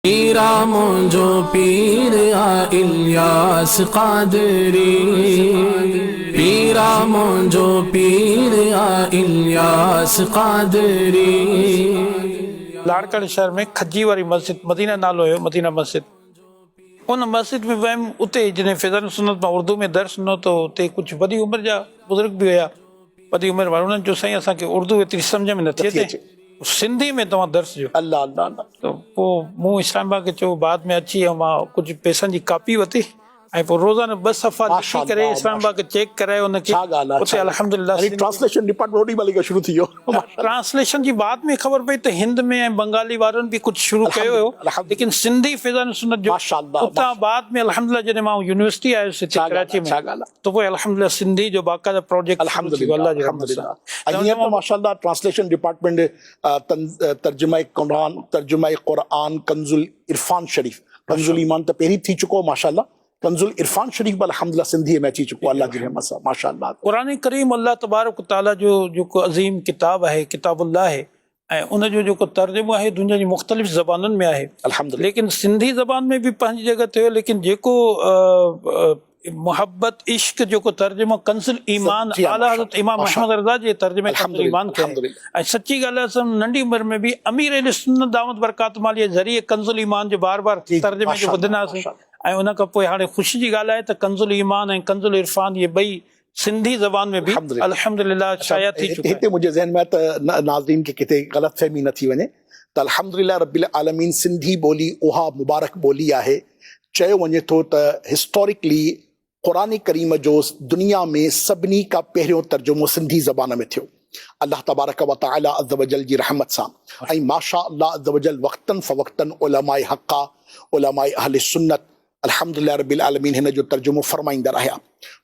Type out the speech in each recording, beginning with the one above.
पीरा मुंहिंजो पीर आ इलियास क़ादरी, पीरा मुंहिंजो पीर आ इलियास क़ादरी। लाड़काने शहर में खजी वारी मस्जिद मदीना नालो हुयो, मदीना मस्जिद। उन मस्जिद में वयमि, उते जॾहिं फैज़ान सुन्नत मां उर्दू में दर्स ॾिनो त उते कुझु वॾी उमिरि जा बुज़ुर्ग बि हुया, वॾी उमिरि वारा। उन्हनि चयो साईं असांखे उर्दू एतिरी सम्झ में नथी अचे, सिंधी में तव्हां दर्स ॾियो। अल्लाह अल्लाह अल्लाह। त पोइ मूं इस्लामाबाद खे चयो, बाद में अची ऐं मां कुझु पैसनि जी कापी वरिती ऐं पोइ रोज़ाना 2 सफ़ा लिखी करे इस्लामाबाद खे चेक कराए उनखे उते अल्हम्दुलिल्लाह ट्रांसलेशन डिपार्टमेंट ओॾी महिल खां शुरू थी वियो। ट्रांसलेशन जी बाद में ख़बर पई त हिंद में ऐं बंगाली वारनि बि कुझु शुरू कयो हुयो, लेकिन सिंधी फैज़ान सुन्नत जो उतां बाद में अल्हम्दुलिल्लाह जॾहिं मां यूनिवर्सिटी आयुसि हिते कराची में, त पोइ अल्हम्दुलिल्लाह सिंधी जो बाक़ाइदा प्रोजेक्ट अल्लाह जी रहमत सां। हींअर त माशाअल्लाह ट्रांसलेशन डिपार्टमेंट तर्जुमा क़ुरान, कंजुल इरफान शरीफ, कंजुल ईमान त पहिरीं थी चुको माशाअल्लाह, कंजुल इरफान शरीफ अल्हम्दुलिल्लाह सिंधी में अची चुको अल्लाह जी रहमत सां माशाअल्लाह। क़ुरान करीम अल्लाह तबारक तआला जो जेको अज़ीम किताब आहे, किताबुल्लाह आहे, ऐं उनजो जेको तर्जुमो आहे दुनिया जी मुख़्तलिफ़ ज़बानुनि में आहे अल्हम्दुलिल्लाह, लेकिन सिंधी ज़बान में बि पंहिंजी जगह ते हुयो। लेकिन जेको मोहब्बत इश्क जेको तर्जुमो कंज़ुल ईमान आला हज़रत इमाम अहमद रज़ा जे तर्जुमे कंज़ुल ईमान खे, ऐं सची ॻाल्हि आहे असां नंढी उमिरि में बि अमीर अहले सुन्नत दामत बरकातुहू जे ज़रिए कंज़ुल ईमान जो बार बार तर्जुमे जो ॿुधंदासीं। ऐं उन खां पोइ हाणे ख़ुशी जी ॻाल्हि आहे त कंज़ुल ईमान ऐं कंज़ुल इरफान इहे ॿई सिंधी ज़बान में बि अल्हम्दुलिल्लाह शाया थी चुका। हिते मुंहिंजे ज़हन में त नाज़रीन खे किथे ग़लतफ़हमी न थी वञे त अल्हम्दुलिल्लाह रब्बिल आलमीन सिंधी ॿोली उहा मुबारक ॿोली आहे। चयो वञे थो त हिस्टोरिकली क़ुरान करीम जो दुनिया में सभिनी खां पहिरियों तर्जुमो सिंधी ज़बान में थियो अल्लाह तबारक व तआला अज़्ज़ व जल जी रहमत सां। ऐं माशा अल्लाह अज़्ज़ व जल वक़्तन फ़वक़्तन उलमाए हक़ा, उलमाए अहले सुन्नत अल्हम्दुलिल्लाह रब्बिल आलमीन हिन जो तर्जुमो फरमाईंदा रहिया।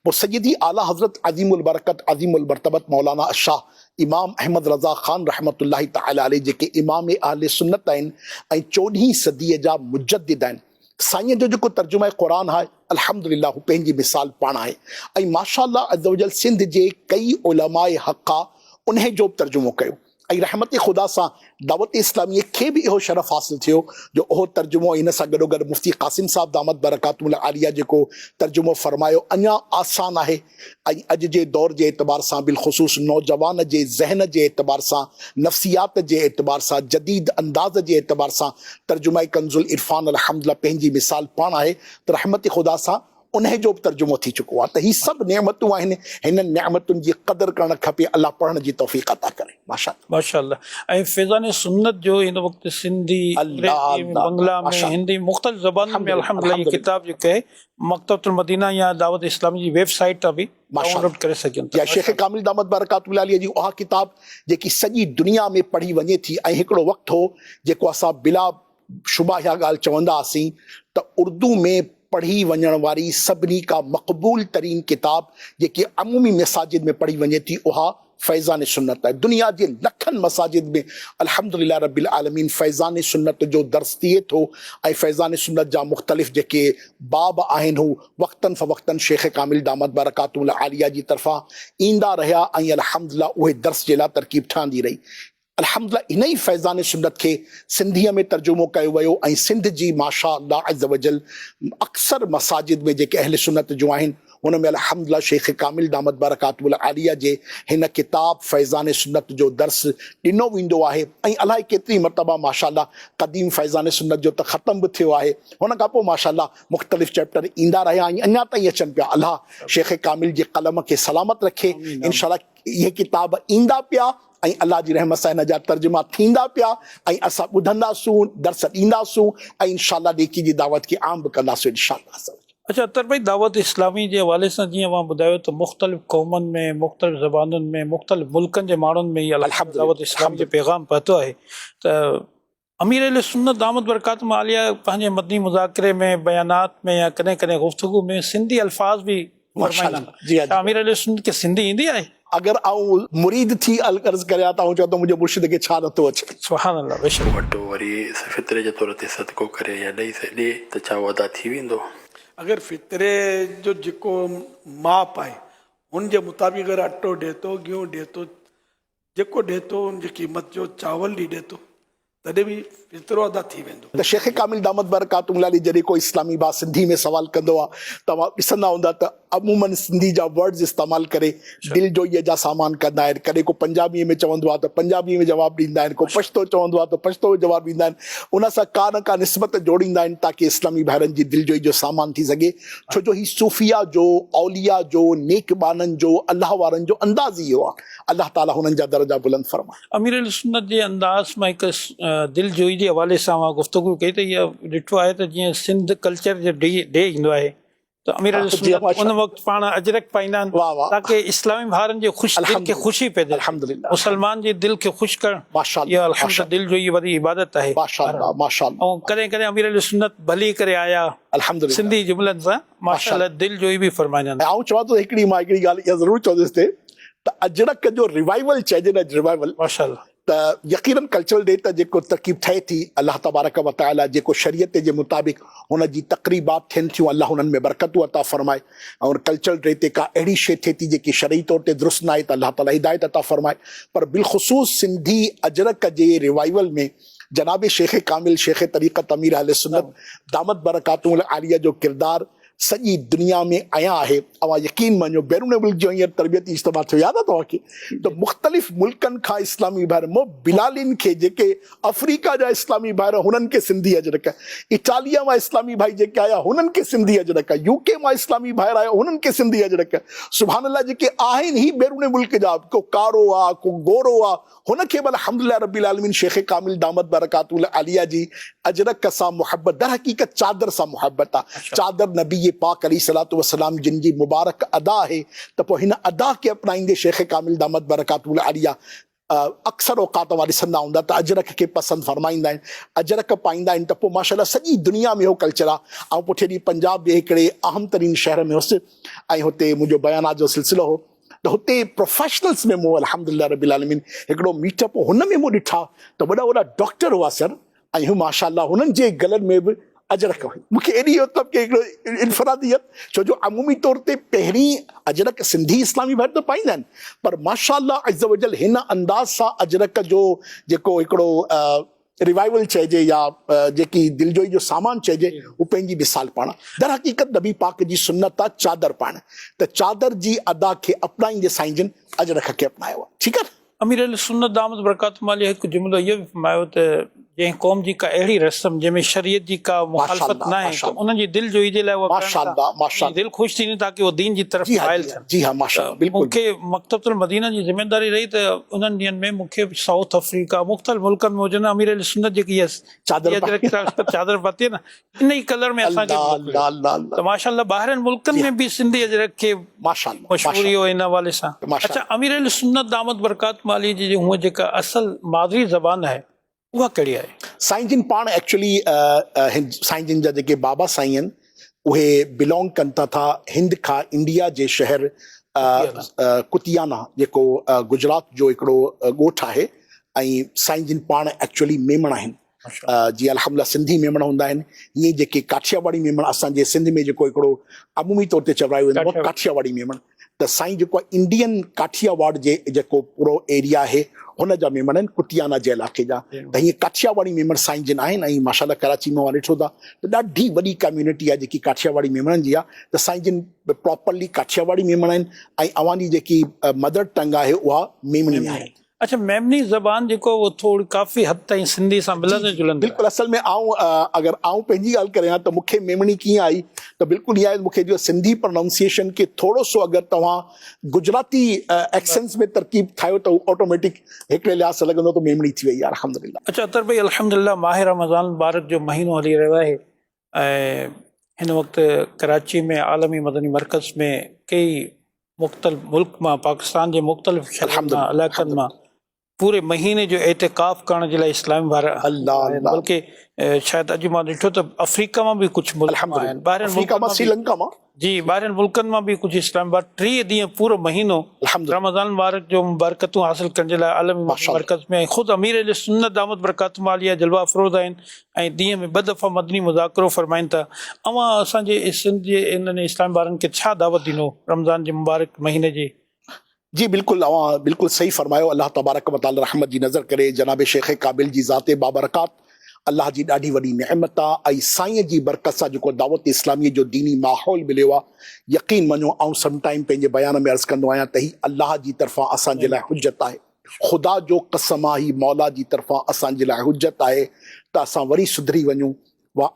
पोइ सैयदी आला हज़रत अज़ीमुल बरकत अज़ीमुल मर्तबत मौलाना शाह इमाम अहमद रज़ा ख़ान रहमतुल्लाहि तआला अलैहि जेके इमाम अहले सुन्नत आहिनि ऐं 14हीं सदीअ जा मुजद्दिद आहिनि, साईं जो जेको तर्जुमा क़ुरान आहे अल्हम्दुलिल्लाह हू पंहिंजी मिसाल पाण आहे। ऐं माशाअल्लाह अज़्ज़ व जल सिंध जे कई उलमाए हक़ा उन जो बि तर्जुमो कयो ऐं रहमत ख़ुदा सां दावत इस्लामी खे बि इहो शरफ़ हासिल थियो जो उहो तर्जुमो इन सां गॾोगॾु मुफ्ती क़ासिम साहब दामत बरकातुहुल आलिया जेको तर्जुमो फरमायो अञा आसान आहे। ऐं अॼु जे दौर जे एतबार सां बिलख़ुसूस नौजवान जे ज़हन जे एतबार सां, नफ़्सियात जे एतबार सां, जदीद अंदाज़ जे एतबार सां तर्जुमा कंज़ुल इरफान अल्हम्दुलिल्लाह पंहिंजी मिसाल पाण आहे। त रहमत ख़ुदा सां उन जो बि तर्जुमो थी चुको आहे। त ही सभु नेमतूं आहिनि, हिन नेमतुनि जी क़दुरु करणु खपे। अल्लाह पढ़ण जी तौफ़ीक़ अता करे माशाअल्लाह। ऐं फैज़ान सुन्नत जो हिन वक़्तु सिंधी, बंगला में, हिंदी मुख़्तलिफ़ ज़बानुनि में अल्हम्दुलिल्लाह ये किताब जेके आहे मकतबतुल मदीना या दावत इस्लामी जी वेबसाइट तां बि डाउनलोड करे सघनि था। या शेख कामिल दामत बरकातुहू अलैहि जी उहा किताब जेकी सॼी दुनिया में पढ़ी वञे थी। ऐं हिकिड़ो वक़्तु हो जेको असां बिला शुबा इहा ॻाल्हि चवंदा हुआसीं त उर्दू में पढ़ी वञण वारी सभिनी खां मक़बूल तरीन किताब जेकी अमूमी मसाजिद में पढ़ी वञे थी उहा फैज़ान सुन्नत है। दुनिया के लखन मसाजिद में अल्हम्दुलिल्लाह रब्बिल आलमीन फैज़ान सुन्नत जो दर्स थिए थो ऐं फैज़ान सुन्नत जा मुख़्तलिफ़ जेके बाब आहिनि हू वक़्तन फ़वक़्तन शेख कामिल दामत बरकातुहुल आलिया जी तरफ़ां ईंदा रहिया ऐं अल्हम्दुलिल्लाह उहे दर्स जे लाइ तरकीब ठहंदी रही। अल्हम्दुलिल्लाह इन ई फैज़ान सुन्नत खे सिंधीअ में तर्जुमो कयो वियो ऐं सिंध जी माशा अल्लाह अज़्ज़ व जल अक्सर मसाजिद में जेके अहले सुन्नत जो आहिनि हुन में अल्हम्दुलिल्लाह शेख कामिल दामत बरकातुहुल आलिया जे हिन किताब फैज़ान सुन्नत जो दर्स ॾिनो वेंदो आहे। ऐं अलाए केतिरी मरतबा माशाअल्लाह क़दीम फैज़ान सुन्नत जो त ख़तम बि थियो आहे। हुन खां पोइ माशाअल्लाह मुख़्तलिफ़ चैप्टर ईंदा रहिया ऐं अञा ताईं अचनि पिया। अल्लाह शेख कामिल जे क़लम खे सलामत रखे। इंशाअल्लाह इहे किताब ईंदा पिया ऐं अल्लाह जी रहमत सां हिन जा तर्जुमा थींदा पिया ऐं असां ॿुधंदासूं, दर्स ॾींदासूं ऐं इंशाअल्लाह नेकी जी दावत खे आम बि कंदासूं इंशाअल्लाह। अच्छा अतर भाई, दावत इस्लामी के हवाले से जीअं मां ॿुधायो त मुख़्तलिफ़ क़ौमनि में, मुख़्तलिफ़ ज़बानुनि में, मुख़्तलिफ़ मुल्कनि जे माण्हुनि में इहा दावत इस्लाम जो पैगाम पहुतो आहे। त अमीर अहले सुन्नत दामत बरकातुहू आलिया पंहिंजे मदनी मुज़ाकिरे में, बयानात में या कॾहिं कॾहिं गुफ्तगू में सिंधी अल्फाज बि फरमाईंदा। अमीर अहले सुन्नत खे सिंधी ईंदी आहे? अगर आऊं मुरीद थी अलकर्ज़ करिया त चओ त मुंहिंजे मुर्शिद खे छा नथो अचे। सुभान अल्लाह। बेशक वटो वरी फितरे जे तौर ते सदको करे या ॾेई ॾे त छा अदा थी वेंदो? अगर फितरे जो जेको माप आहे उन जे मुताबिक़ अगर अटो ॾिए थो, गेहूं ॾिए थो, जेको ॾिए थो उन जी क़ीमत जो चावल ॾी ॾिए थो तॾहिं बि एतिरो अदा थी वेंदो। त शेख कामिल दामद बरकातुहू जॾहिं कोई इस्लामी भाउ सिंधी में सवाल कंदो आहे तव्हां ॾिसंदा हूंदा त अमूमन सिंधी जा वर्ड्स इस्तेमालु करे दिलजोईअ जा सामान कंदा आहिनि। कॾहिं को पंजाबीअ में चवंदो आहे त पंजाबीअ में जवाबु ॾींदा आहिनि, को पछतो चवंदो आहे त पछतो में जवाबु ॾींदा आहिनि। उन सां का न का निस्बत जोड़ींदा आहिनि ताकी इस्लामी भाइरनि जी दिलजोई जो सामान थी सघे। छो जो ही सूफ़िया जो, औलिया जो, नेकबाननि जो, अल्लाह वारनि जो अंदाज़ ई इहो आहे। अल्लाह ताला हुननि जा दर्जा बुलंद फरमाए। अमीर अल सुन्नत जे अंदाज़ मां हिकु दिलजोई जे हवाले सां गुफ़्तगू कई त इहा ॾिठो आहे त जीअं सिंध कल्चर जो डे ईंदो आहे त अमीर अल सुन्नत उन वक़्तु पाण अजरक पाईंदा आहिनि ताकी इस्लामी भाउरनि जे दिलि खे ख़ुशी पैदा अल्हम्दुलिल्लाह। मुसलमान जी दिलि खे ख़ुशि करणु माशाअल्लाह, इहा अल्हम्दुलिल्लाह दिलजोई वॾी इबादत आहे। माशाअल्लाह माशाअल्लाह ऐं कॾहिं कॾहिं अमीर अल सुन्नत भली करे आया अल्हम्दुलिल्लाह। सिंधी जुमलनि सां माशाअल्लाह दिलजोई बि फरमाईंदा आहिनि। आऊं चवां थो हिकिड़ी मां हिकिड़ी ॻाल्हि इहा ज़रूरु चवंदुसि ते त अजरक जो रिवाइवल चइजे न, रिवाइवल माशाअल्लाह त यकीनन कल्चरल डे त जेको तरकीब ठहे थी अल्लाह तबारक व तआला जेको शरीयत जे मुताबिक़ हुन जी तक़रीबात थियनि थियूं, अल्लाह हुननि में बरकतूं अता फरमाए। और कल्चरल डे ते का अहिड़ी शइ थिए थी जेकी शरई तौर ते दुरुस्त न आहे त अल्लाह ताला हिदायत अता फरमाए। पर बिलख़ुसूस सिंधी अजरक जे रिवाइवल में जनाब शेख कामिल शेख तरीक़त अमीर अहले सुन्नत दामद बरकातुहू आलिया जो किरदार सॼी दुनिया में आया आहे। अवां यकीन मञो बैरून मुल्क जो हींअर तरबियती इज्तिमा थियो, यादि आहे तव्हांखे त मुख़्तलिफ़ मुल्कनि खां इस्लामी भाइर बिलालिन खे जेके अफ्रीका जा इस्लामी भाइर हुननि खे सिंधी अजरक, इटालिया मां इस्लामी भाई जेके आया हुननि खे सिंधी अजरक, यूके मां इस्लामी भाइर आया हुननि खे सिंधी अजरक, सुभान अल्लाह जेके आहिनि ही बैरून मुल्क जा, को कारो आहे को गोरो आहे, हुनखे बि अल्हम्दुलिल्लाह रब्बिल आलमीन शेख कामिल दामद बरकातुहू आलिया जी अजरक सां मुहब्बत, दर हक़ीक़त चादर सां मुहब्बत आहे। चादर नबी पाक अलैहिस्सलातु वस्सलाम जिन जी मुबारक अदा आहे त पोइ हिन अदा खे अपनाईंदे शेख कामिल दामद बरकातुहू आलिया अक्सर औक़ात तव्हां ॾिसंदा हूंदा त अजरक खे पसंदि फरमाईंदा आहिनि, अजरक पाईंदा आहिनि। त पोइ माशाअल्लाह सॼी दुनिया में इहो कल्चर आहे। ऐं पुठे ॾींहुं पंजाब जे हिकिड़े अहम तरीन शहर में हुउसि ऐं हुते मुंहिंजो बयानात जो सिलसिलो हो त हुते प्रोफेशनल्स में मूं अल्हम्दुलिल्लाह रब्बिल आलमीन हिकिड़ो मीटअप हुन में मूं ॾिठा त वॾा वॾा डॉक्टर हुआ सर, ऐं हू माशाअल्लाह हुननि जे गलनि में बि अजरक हुई। मूंखे एॾी मतिलबु की हिकिड़ो इनफरादियत, छो जो अमूमी तौर ते पहिरीं अजरक सिंधी इस्लामी भाइर त पाईंदा आहिनि पर माशाअल्लाह अज़्ज़ वजल हिन अंदाज़ सां अजरक जो जेको हिकिड़ो रिवाइवल चइजे या जेकी दिलजोई जो सामान चइजे उहो पंहिंजी मिसाल पाण। दर हक़ीक़त नबी पाक जी सुन्नत आहे चादर पाण, त चादर जी अदा खे अपनाईंदे साईं जिन अजरक खे अपनायो आहे। ठीकु आहे। अमीर अल सुन्नत दामद बरकातुहू आलिया हिकु जुमिलो इहो बि फरमायो त जंहिं क़ौम जी का अहिड़ी रस्म जंहिंमें शरीयत जी का मुखालफ़त न आहे त उन्हनि जी दिलजोई जे लाइ उहा दिलि ख़ुशि थींदी ताकी उहो दीन जी तरफ़ माइल थियनि। जी हा माशाअल्लाह बिल्कुलु। मूंखे मकतबतुल मदीना जी ज़िमेदारी रही त उन्हनि ॾींहंनि में मूंखे साउथ अफ्रीका मुख़्तलिफ़ मुल्कनि में हुजनि अमीर अल सुन्नत जेकी चादर पाती आहे न इन ई कलर में असांखे त माशाअल्लाह ॿाहिरनि मुल्कनि में बि सिंधी अजरक खे मशहूरी हो इन हवाले सां। अच्छा, अमीर अल सुन्नत दामद बरकातुहू आलिया जी हूअ जेका असल मादरी ज़बान आहे उहा कहिड़ी आहे? साईं जिन पाण एक्चुअली साईं जिन जा जेके बाबा साईं आहिनि उहे बिलोंग कनि था हिंद खां इंडिया जे शहर कुतियाना जेको गुजरात जो हिकिड़ो ॻोठु आहे। ऐं साईं जिन पाण एक्चुअली मेमण आहिनि, जीअं अल्हम्दुलिल्लाह सिंधी मेमण हूंदा आहिनि ईअं जेके काठियावाड़ी मेमण असांजे सिंध में जेको हिकिड़ो अमूमी तौर ते चवरायो वेंदो आहे काठियावाड़ी मेमण, त साईं जेको आहे इंडियन काठियावाड़ जे जेको पूरो एरिया आहे हुन जा मेमण आहिनि कुतियाना जे इलाइक़े जा। त हीअं काठियावाड़ी मेमण साईं जिन आहिनि ऐं माशाअल्लाह कराची में वञी ॾिठो था त ॾाढी वॾी कम्यूनिटी आहे जेकी काठियावाड़ी मेमणनि जी आहे। त साईं जिन प्रॉपरली काठियावाड़ी मेमण आहिनि ऐं अवांजी जेकी मदर टंग आहे उहा मेमणी आहे। अच्छा, मेमनी ज़बान जेको वो थोड़ी काफ़ी हद ताईं सिंधी सां मिलंदो जुलंदो। बिल्कुलु, असल में अगरि आऊं पंहिंजी ॻाल्हि करियां त मूंखे मेमणी कीअं आई त बिल्कुलु इहा आहे मूंखे जो सिंधी प्रोनाउंसिएशन खे थोरो सो अगरि तव्हां गुजराती एक्सेंट्स में तरकीब ठाहियो त ऑटोमेटिक हिकिड़े लिहाज़ सां लॻंदो त मेमणी थी वई आहे अल्हम्दुलिल्लाह। अच्छा अतर भाई अल्हम्दुलिल्लाह माह रमज़ान मुबारक जो महीनो हली रहियो आहे ऐं हिन वक़्तु कराची में आलमी मदनी मरकज़ में कई मुख़्तलिफ़ मुल्क मां पाकिस्तान जे मुख़्तलिफ़ इलाइक़नि मां पूरे महीने जो एतिकाफ़ करण जे लाइ इस्लामी भाइर बल्कि शायदि अॼु मां ॾिठो त अफ्रीका मां बि कुझु मुल्क आहिनि, श्रीलंका मां जी ॿाहिरनि मुल्कनि मां बि कुझु इस्लामी भाइर 3 ॾींहं पूरो महीनो रमज़ान मुबारक जो बरकतूं हासिल करण जे लाइ आलमी मरकज़ में ख़ुदि अमीर अल सुन्नत दामद बरकातुहू आलिया जलवा अफ़रोज़ आहिनि ऐं ॾींहं में 2 दफ़ा मदनी मुज़ाकरो फरमाइनि था। अवां असांजे सिंध जे इन्हनि इस्लामी भाइरनि खे छा दावत ॾिनो रमज़ान जे मुबारक महीने जी? जी बिल्कुलु, अवां बिल्कुलु सही फरमायो। अल्लाह तबारक व तआला रहमत जी नज़र करे। जनाब शेख काबिल जी ज़ाते बाबरकात, अल्लाह जी ॾाढी वॾी नेमत आहे। ऐं साईं जी बरकत सां जेको दावत इस्लामी जो दीनी माहौल मिलियो आहे, यकीन मञो आउं समटाइम पंहिंजे बयान में अर्ज़ु कंदो आहियां त ही अल्लाह जी तरफ़ां असांजे लाइ हुज्जत आहे। ख़ुदा जो कसम आहे, ही मौला जी तरफ़ां असांजे लाइ हुज्जत आहे त असां वरी सुधरी वञूं,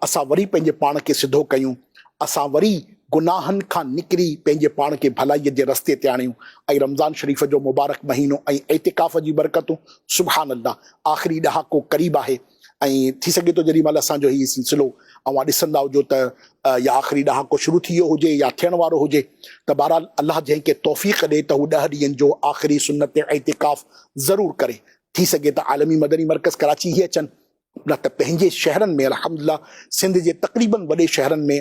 असां वरी पंहिंजे पाण खे सिधो कयूं, असां वरी गुनाहनि खां निकिरी पंहिंजे पाण खे भलाईअ जे रस्ते ते आणियूं। ऐं रमज़ान शरीफ़ जो मुबारक महीनो ऐं एतिकाफ़ जी बरकतूं, सुभान अल्लाह, आख़िरी ॾहाको क़रीब आहे। ऐं थी सघे थो जेॾी महिल असांजो हीउ सिलसिलो अवां ॾिसंदा हुजो त या आख़िरी ॾहाको शुरू थी वियो हुजे या थियण वारो हुजे, त बहरहाल अल्लाह जंहिंखे तौफ़ीक़ ॾे त हू 10 ॾींहंनि जो आख़िरी सुन्नत एतिकाफ़ ज़रूरु करे। थी सघे त आलमी मदनी मरकज़ कराची ई अचनि, न त पंहिंजे शहरनि में, अल्हम्दुलिल्लाह सिंध जे तक़रीबन वॾे शहरनि में,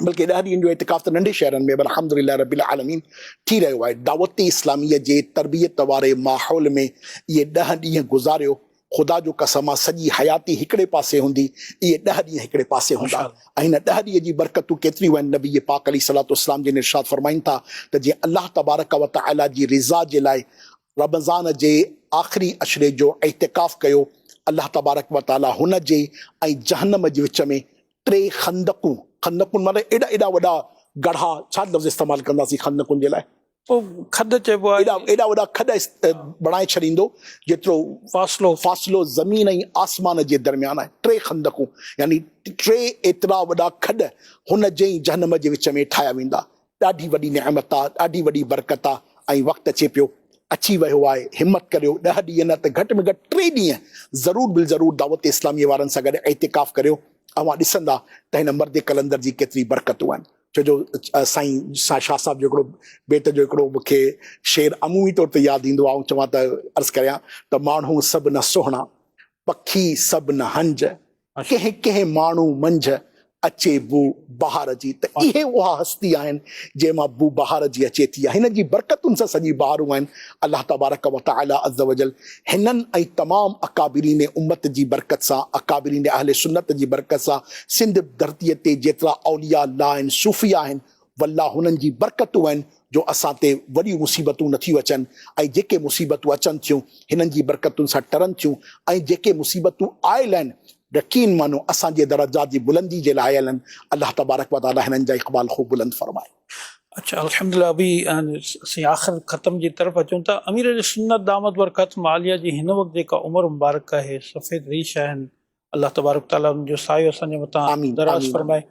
बल्कि 10 ॾींहंनि जो एतिकाफ़ त नंढे शहरनि में बि अल्हम्दुलिल्लाह रब्बिल आलमीन थी रहियो आहे। दावत इस्लामीअ जे तरबियत वारे माहौल में इहे 10 ॾींहं गुज़ारियो। ख़ुदा जो कसम आहे, सॼी हयाती हिकिड़े पासे हूंदी, इहे 10 ॾींहं हिकिड़े पासे हूंदा। ऐं हिन 10 ॾींहं जी बरकतूं केतिरियूं आहिनि। नबी पाक अलैहिस्सलातु वस्सलाम जिन इरशाद फरमाइनि था त जीअं अल्लाह तबारक व तआला जी रिज़ा जे लाइ रमज़ान जे आख़िरी अशरे जो एतिकाफ़ कयो, अल्लाह तबारक व तआला हुन जे ऐं जहन्नम जे विच में 3 खंदकूं, खंदकुनि माना एॾा एॾा वॾा गढ़ा, छा लफ़्ज़ इस्तेमालु कंदासीं खंदकुनि जे लाइ, खद चइबो आहे, एॾा वॾा खॾ बणाए छॾींदो जेतिरो फ़ासिलो ज़मीन ऐं आसमान जे दरमियान आहे। 3 खंदकूं यानी 3 एतिरा वॾा खॾ हुन जे जहन्नम जे विच में ठाहिया वेंदा। ॾाढी वॾी नेमत आहे, ॾाढी वॾी बरकत आहे। ऐं वक़्तु अचे पियो, अची वियो आहे, हिमत करियो। 10 ॾींहं न त घटि में घटि 3 ॾींहं ज़रूरु बिल ज़रूरु दावत इस्लामीअ वारनि सां गॾु एतिकाफ़ करियो। अवां ॾिसंदा त हिन मर्द कलंदर जी केतिरी बरकतूं आहिनि। छो जो साईं शाह साहिब जो हिकिड़ो बेट जो हिकिड़ो मूंखे शेर अमूमी तौर ते यादि ईंदो आहे। चवां त अर्ज़ु करियां त माण्हू सभु न सुहिणा, पखी सभु न हंज, कंहिं कंहिं माण्हू मंझ अचे बू बहार जी। त इहे उहा हस्ती आहिनि जंहिंमां बू बहार जी अचे थी। हिन जी बरकतुनि सां सॼी बहारूं आहिनि। अल्लाह तबारक व तआला अज़्ज़ वजल हिननि ऐं तमामु अकाबिरीन उम्मत जी बरकत सां, अकाबिरीन अहले सुन्नत जी बरकत सां सिंध धरतीअ ते जेतिरा औलिया अल्लाह आहिनि, सूफ़िया आहिनि, वल्लाह हुननि जी बरकतूं आहिनि जो असां ते वॾियूं मुसीबतूं नथियूं अचनि। ऐं जेके मुसीबतूं अचनि थियूं हिननि जी बरकतुनि सां टरनि थियूं। ऐं जेके मुसीबतूं आयल आहिनि, यकीन मानो असांजे दरजात जी बुलंदी जे लाइ आयल आहिनि। अल्लाह तबारक व तआला हिननि जा इक़बाल ख़ूब बुलंद फरमाए। अच्छा, अल्हम्दुलिल्लाह। अभी असीं आख़िर ख़त्म जी तरफ़ अचूं था। अमीर अहले सुन्नत दामत बरकत आलिया जी हिन वक़्तु जेका उमिरि मुबारक आहे, सफ़ेद रीश आहिनि, अल्लाह तबारक तआला उन जो सायो असांजे मथां आमीन, दराज़ आमीन, फरमाए।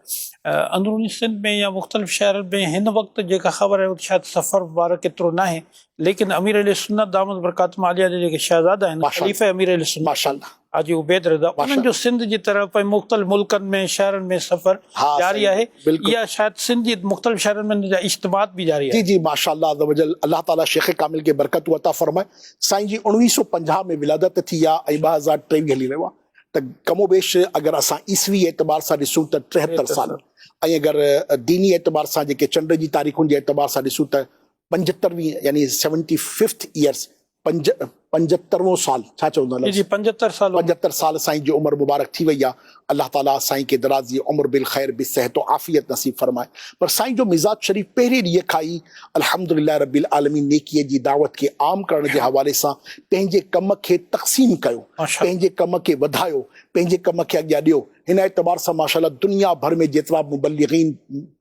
अंदरूनी सिंध में या मुख़्तलिफ़ शहरनि में हिन वक़्तु जेका ख़बर आहे, शायदि सफ़र मुबारक केतिरो न आहे, लेकिन अमीर अहले सुन्नत दामत बरकत आलिया जे जेके शहज़ादा आहिनि, ख़लीफ़ा अमीर अहले सुन्नत माशाअल्लाह, हाजी उबैद रज़ा, उन्हनि जो सिंध जी तरफ़ ऐं मुख़्तलिफ़ मुल्कनि में शहरनि में सफ़र जारी आहे, या शायदि सिंध जी मुख़्तलिफ़ शहरनि में जा इज्तिमात भी जारी आहे। जी जी माशाअल्लाह अज़्ज़ वजल, अल्लाह ताला शेख कामिल के बरकत अता फरमाए। साईं जी 1950 में विलादत थी आहे ऐं 2023 हली रहियो आहे। त कमोबेश अगरि असां ईसवी एतबार सां ॾिसूं त 73 साल, ऐं अगरि दीनी एतबार सां जेके चंड जी तारीख़ुनि जे एतबार सां ॾिसूं त 75वीं यानी 75th ईयर्स, 75वां साल, छा चवंदा जी 75 साल साईं जी उमिरि मुबारक थी वई आहे। अल्लाह ताला साईं खे दराज़ी उमिरि बिल ख़ैर बि सिहत आफ़ियत नसीब फरमाए। पर साईं जो मिज़ाज शरीफ़ पहिरें ॾींहं खां ई अल्हम्दुलिल्लाह रब्बिल आलमीन नेकीअ जी दावत खे आम करण जे हवाले सां पंहिंजे कम खे तक़सीम कयो, पंहिंजे कम खे वधायो, पंहिंजे कम खे अॻियां ॾियो। हिन एतबार सां माशाअल्लाह दुनिया भर में जेतिरा मुबल्लिगीन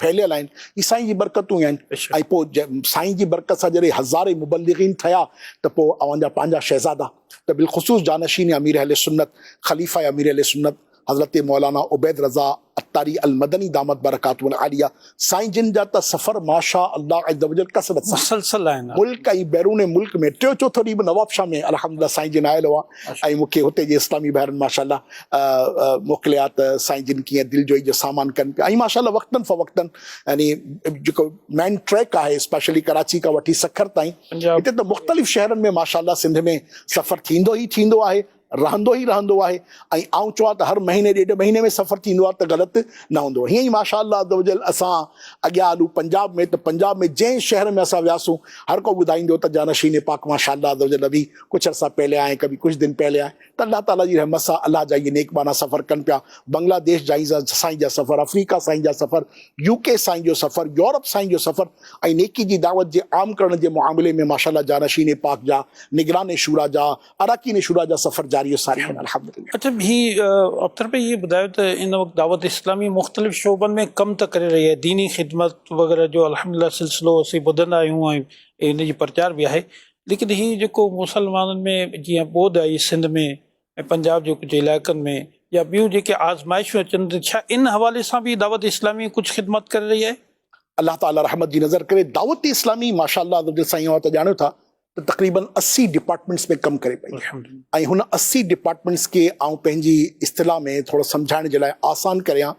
फैलियल आहिनि, ई साईं जी बरकतूं आहिनि। ऐं पोइ साईं जी बरकत सां जॾहिं हज़ारे मुबल्लिगीन थिया त पोइ अवांजा पंहिंजा शहज़ादा त बिलख़ुसूस जानशीन अमीर अहले सुन्नत, ख़लीफ़ा अमीर अहले सुन्नत हज़रत मौलाना उबैद रज़ा अत्तारी अल मदनी दामत बरकातुहुल आलिया, साईं जिन जा त सफ़र माशा अल्लाह अज़्ज़ वजल कसरत सां मुसलसल आहिनि। मुल्क ऐं बैरून मुल्क में 3/4 ॾींहुं बि नवाबशाह में अल्हम्दुलिल्लाह साईं जिन आयल हुआ। ऐं मूंखे हुते जे इस्लामी भाइरनि माशाअल्लाह मोकिलिया त साईं जिन कीअं दिलजोई जो सामान कनि पिया। ऐं माशाअल्लाह वक़्तन फ़वक़्तन यानी जेको मेन ट्रैक आहे स्पेशली कराची खां वठी सखर ताईं, हिते त मुख़्तलिफ़ शहरनि में माशाअल्लाह सिंध में सफ़र थींदो ई थींदो आहे। रहंदो ई रहंदो आहे ऐं आउं चवां त हर महीने ॾेढ महीने में सफ़र थींदो आहे त ग़लति न हूंदो। हीअं ई माशाअल्लाह अज़ वजल असां अॻियां हलूं पंजाब में, त पंजाब में जंहिं शहर में असां वियासीं हर को ॿुधाईंदो त जानशीन पाक माशाअल्लाह अज़ वजल अभी कुछ अर्सा पहले आए, कभी कुछ दिन पहले आए, त अल्लाह ताला जी रहमत सां अल्लाह जा इहे नेकबाना सफ़र कनि पिया। बांग्लादेश साईं जा सफ़र, अफ्रीका साईं जा सफ़र, यूके साईं जो सफ़र, यूरोप साईं जो सफ़र ऐं नेकी जी दावत जे आम करण जे मामले में माशाअल्लाह जानशीन पाक जा, निगरान शूरा जा, अराकीन शूरा जा सफ़र जारी सारी आहिनि अल्हम्दुलिल्लाह। अच्छा ही अख्तर भाई ये बतायो तो इन वक्त दावत इस्लामी मुख्तलिफ शोबन में कम त करे रही है, दीनी खिदमत वग़ैरह जो अल्हम्दुलिल्लाह सिलसिलो असीं ॿुधंदा आहियूं ऐं इन जी प्रचार भी आहे, लेकिन ही जेको मुसलमाननि में जीअं ॿोध आई सिंध में ऐं पंजाब जे कुझु इलाइक़नि में या ॿियूं जेके आज़माइशूं अचनि थियूं, छा इन हवाले सां भी दावत इस्लामी कुझु ख़िदमत करे रही आहे? अल्लाह ताला रहमत जी नज़र करे। दावत इस्लामी माशाअल्लाह अज़ वजल साईं त ॼाणो था त तक़रीबन 80 डिपार्टमेंट्स में कमु करे पई ऐं हुन 80 डिपार्टमेंट्स खे आउं पंहिंजी इस्तिलाह में थोरो सम्झाइण जे लाइ आसान करियां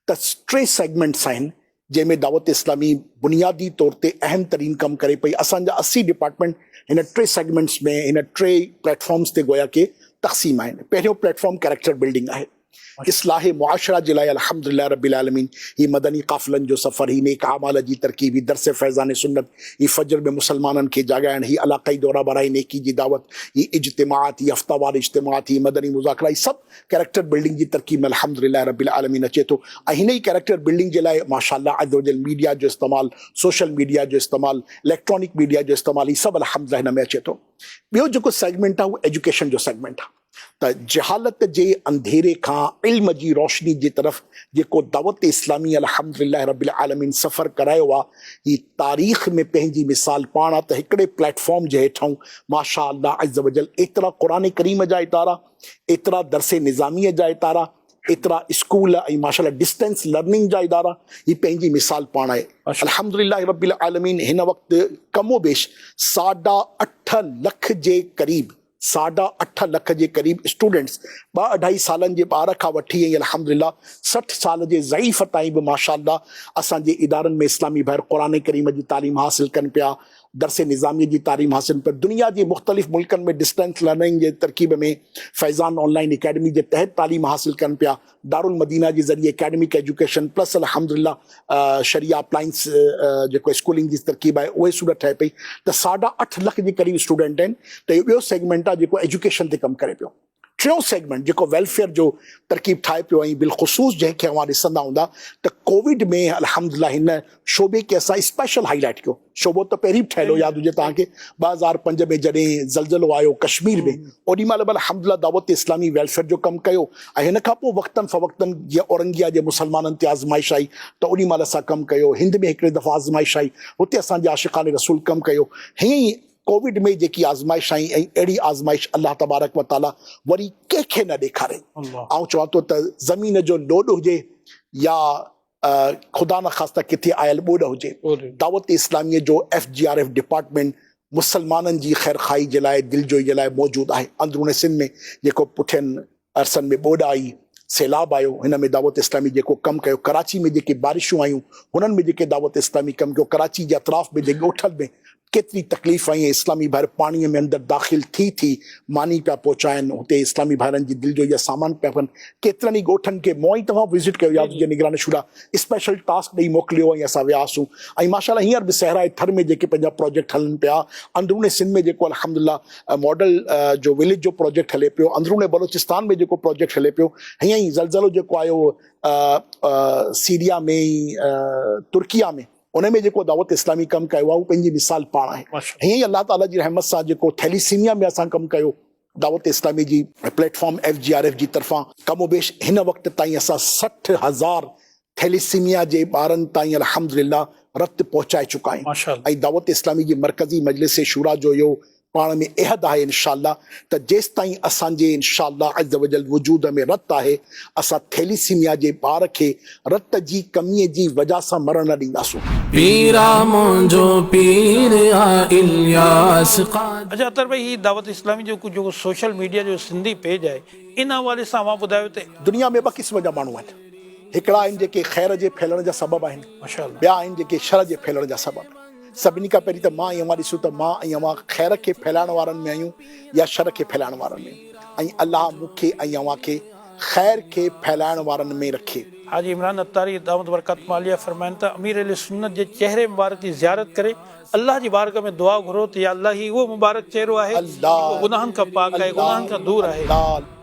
त 3 सेगमेंट्स आहिनि जंहिंमें दावत इस्लामी बुनियादी तौर ते अहम तरीन कमु करे पई। असांजा 80 डिपार्टमेंट हिन 3 सेगमेंट्स में, हिन 3 प्लेटफॉर्म्स ते गोया के तक़सीम आहिनि। पहिरियों प्लेटफॉर्म कैरेक्टर बिल्डिंग आहे, इस्लाह मुआशरा जे लाइ अल्हम्दुलिल्लाह रब्बिल आलमीन ही मदनी काफ़िलनि जो सफ़र, ही नेक आमाल जी तरकीब, ही दरस फैज़ान सुन्नत, ही फजर में मुसलमाननि खे जाॻाइण, ही इलाक़ाई दौरा बराई नेकी जी दावत, ही इज्तिमात, ही हफ़्तावार इज्तिमात, ही मदनी मुज़ाकरा, ही सभु कैरेक्टर बिल्डिंग जी तरकीब में अल्हम्दुलिल्लाह रब्बिल आलमीन अचे थो। ऐं हिन ई कैरेक्टर बिल्डिंग जे लाइ माशाअल्लाह अज़ वजल मीडिया जो इस्तेमालु, सोशल मीडिया जो इस्तेमालु, इलेक्ट्रॉनिक मीडिया जो इस्तेमालु, ही सभु अल्हम्दुलिल्लाह हिन में अचे थो। ॿियो जेको सेगमेंट आहे उहो एजुकेशन जो सेगमेंट आहे। त जहालत जे अंधेरे खां इल्म जी रोशनी जी तरफ़ जेको दावत इस्लामी अल्हम्दुलिल्लाह रब्बिल आलमीन सफ़र करायो आहे, ही तारीख़ में पंहिंजी मिसाल पाण आहे। त हिकिड़े प्लेटफॉर्म जे हेठां माशाअल्लाह अज़ वजल एतिरा क़ुरान करीम जा इतारा, एतिरा दरस निज़ामीअ जा इतारा, एतिरा स्कूल ऐं माशाअल्लाह डिस्टेंस लर्निंग जा इदारा, ही पंहिंजी मिसाल पाण आहे। अल्हम्दुलिल्लाह रब्बिल आलमीन हिन वक़्तु कमो बेश 8.5 लख जे क़रीब, 8.5 लख जे क़रीब स्टूडेंट्स 2-2.5 सालनि जे ॿार खां वठी ऐं अल्हम्दुलिल्लाह 60 साल जे ज़ईफ़ ताईं बि माशाअल्लाह असांजे इदारनि में इस्लामी ॿाहिरि क़ुरान करीम जी तालीम हासिल कनि पिया, दरस निज़ामी जी तालीम हासिल पर दुनिया जे मुख़्तलिफ़ मुल्कनि में डिस्टेंस लर्निंग जे तरकीब में फैज़ान ऑनलाइन अकेडमी जे तहत तालीम हासिल कनि पिया, दारुल मदीना जे ज़रिए एकेडमिक एजुकेशन प्लस अल्हम्दुलिल्लाह शरिया अप्लाइंस जेको स्कूलिंग जी तरकीब आहे उहे सूरत ठहे पई। त 8.5 लख जे क़रीब स्टूडेंट आहिनि। त इहो ॿियो सेगमेंट आहे जेको एजुकेशन ते कमु करे पियो। टियों सेगमेंट जेको वेलफेयर जो तरकीब ठाहे पियो ऐं बिलख़ुसूस जंहिंखे अवां ॾिसंदा हूंदा त कोविड में अल्हम्दुलिल्लाह हिन शोबे खे असां स्पेशल हाईलाइट कयो। शोबो त पहिरीं बि ठहियलु यादि हुजे तव्हांखे, 2005 में जॾहिं ज़लज़लो आयो कश्मीर में, ओॾी महिल बि अल्हम्दुलिल्लाह दावत इस्लामी वेलफेयर जो कमु कयो ऐं हिन खां पोइ वक़्तनि फ़वक़्तनि जीअं औरंगिया जे मुसलमाननि ते आज़माइश आई त ओॾी महिल असां कमु कयो। हिंद में हिकिड़े दफ़ा आज़माइश आई, हुते असांजे आशिक़ान रसूल कमु कयो। हीअं ई कोविड में जेकी आज़माइश आई ऐं अहिड़ी आज़माइश अल्लाह तबारक व ताला वरी कंहिंखे न ॾेखारे। ऐं चवां थो त ज़मीन जो लोॾ हुजे या ख़ुदा न ख़ास्ता किथे आयल ॿोॾ हुजे, दावत इस्लामीअ जो FGRF डिपार्टमेंट मुसलमाननि जी ख़ैरखाई जे लाइ, दिलजोई जे लाइ मौजूदु आहे। अंदरूने सिंध में जेको पुठियनि अरसनि में ॿोॾ आई, सैलाब आयो, हिन में दावत इस्लामी जेको कमु कयो, कराची में जेके बारिशूं आयूं हुननि में जेके दावत इस्लामी कमु कयो, कराची जे अतराफ़ में जेके ॻोठनि में केतिरी तकलीफ़ आई, इस्लामी भाइर पाणीअ में अंदरि दाख़िल थी मानी पिया पहुचाइनि, हुते इस्लामी भाइरनि जी दिलजोई जा सामान पिया कनि। केतिरनि ई ॻोठनि खे मोई तव्हां विज़िट कयो, यादि हुजे निगरान शूरा स्पेशल टास्क ॾेई मोकिलियो ऐं असां वियासीं। ऐं माशाअल्लाह हींअर बि सहराए थर में जेके पंहिंजा प्रोजेक्ट हलनि पिया, अंदरूने सिंध में जेको अल्हम्दुलिल्लाह मॉडल जो विलेज जो प्रोजेक्ट हले पियो, अंदरूने बलोचिस्तान में जेको प्रोजेक्ट हले पियो, हीअं ई ज़लज़लो जेको आयो सीरिया में ई तुर्किया में, उनमें जेको दावत इस्लामी कमु कयो आहे उहो पंहिंजी मिसाल पाण आहे। हीअं ई अल्लाह ताला जी रहमत सां जेको थैलीसीमिया में असां कमु कयो, दावत इस्लामी जी प्लेटफॉर्म FGRF जी तरफ़ां कमोबेश हिन वक़्त ताईं असां 60,000 थैलीसीमिया जे ॿारनि ताईं अल्हम्दुलिल्लाह रत पहुचाए चुका आहियूं। ऐं दावत इस्लामी जी मरकज़ी मजलिस शूरा जो इहो पाण में अहद आहे इंशाअल्लाह त जेसि ताईं असांजे इंशाअल्लाह अज़्ज़ वजल वजूद में रत आहे, असां थैलीसीमिया जे ॿार खे रत जी कमीअ जी वजह सां मरण न ॾींदासूं। पीरा मुंहिंजो पीर आहे इलियास क़ादरी। अच्छा अतर भाई ही दावत इस्लामी जो सोशल मीडिया जो सिंधी पेज आहे, इन हवाले सां मां ॿुधायो त दुनिया में 2 क़िस्म जा माण्हू आहिनि। हिकिड़ा आहिनि जेके ख़ैर जे फैलण जा सबबु आहिनि, ॿिया आहिनि जेके शर जे फैलण जा सबबु आहिनि। सभिनी खां पहिरीं त मां ऐं अवां ॾिसूं त मां ऐं अवां ख़ैर खे फैलाइण वारनि में आहियूं या शर खे फैलाइण वारनि में। ऐं अल्लाह मूंखे ऐं अव्हां खे ख़ैर खे फैलाइण वारनि में रखे। हाजी इमरान अत्तारी दामद बरकत मालिया फरमाइनि था अमीर अहले सुन्नत जे चेहरे मुबारक जी ज़ियारत करे अल्लाह जी बारगाह में दुआ घुरो त या अल्लाह ही उहो मुबारक चेहरो आहे अल्लाह गुनाहनि खां पाक आहे, गुनाहनि खां दूर आहे। अल्लाह